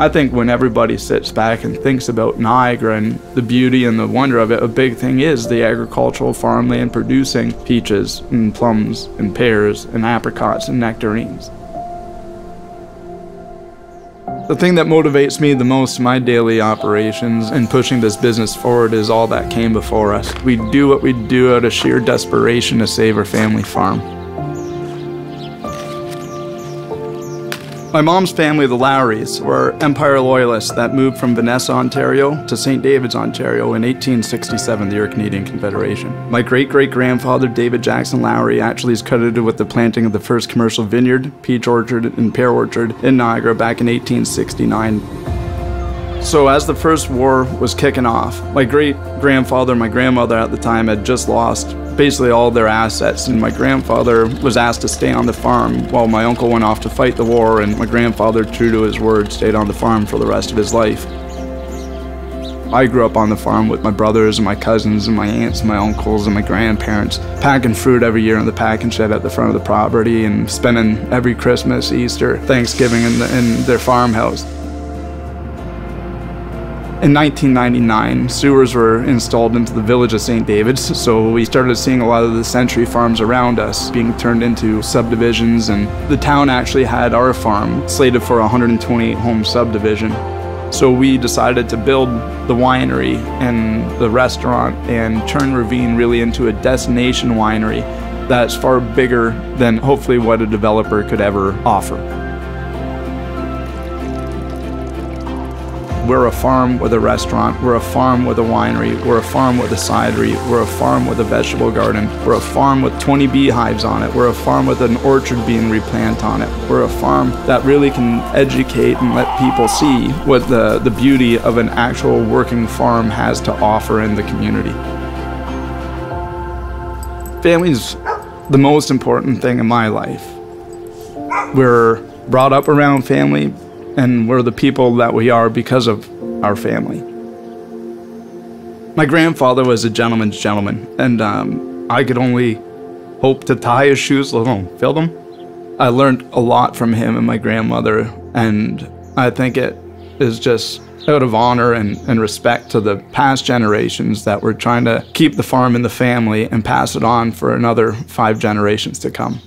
I think when everybody sits back and thinks about Niagara and the beauty and the wonder of it, a big thing is the agricultural farmland producing peaches and plums and pears and apricots and nectarines. The thing that motivates me the most in my daily operations and pushing this business forward is all that came before us. We do what we do out of sheer desperation to save our family farm. My mom's family, the Lowrys, were Empire Loyalists that moved from Vanessa, Ontario to St. David's, Ontario in 1867, the year Canadian Confederation. My great-great-grandfather, David Jackson Lowry, actually is credited with the planting of the first commercial vineyard, peach orchard, and pear orchard in Niagara back in 1869. So as the First War was kicking off, my great-grandfather and my grandmother at the time had just lost basically all their assets, and my grandfather was asked to stay on the farm while my uncle went off to fight the war, and my grandfather, true to his word, stayed on the farm for the rest of his life. I grew up on the farm with my brothers and my cousins and my aunts and my uncles and my grandparents, packing fruit every year in the packing shed at the front of the property and spending every Christmas, Easter, Thanksgiving in their farmhouse. In 1999, sewers were installed into the village of St. David's, so we started seeing a lot of the century farms around us being turned into subdivisions, and the town actually had our farm slated for a 128-home subdivision. So we decided to build the winery and the restaurant and turn Ravine really into a destination winery that's far bigger than hopefully what a developer could ever offer. We're a farm with a restaurant, we're a farm with a winery, we're a farm with a cidery, we're a farm with a vegetable garden, we're a farm with 20 beehives on it, we're a farm with an orchard being replanted on it, we're a farm that really can educate and let people see what the beauty of an actual working farm has to offer in the community. Family's the most important thing in my life. We're brought up around family, and we're the people that we are because of our family. My grandfather was a gentleman's gentleman, and I could only hope to tie his shoes, let alone fill them. I learned a lot from him and my grandmother, and I think it is just out of honor and respect to the past generations that we're trying to keep the farm in the family and pass it on for another 5 generations to come.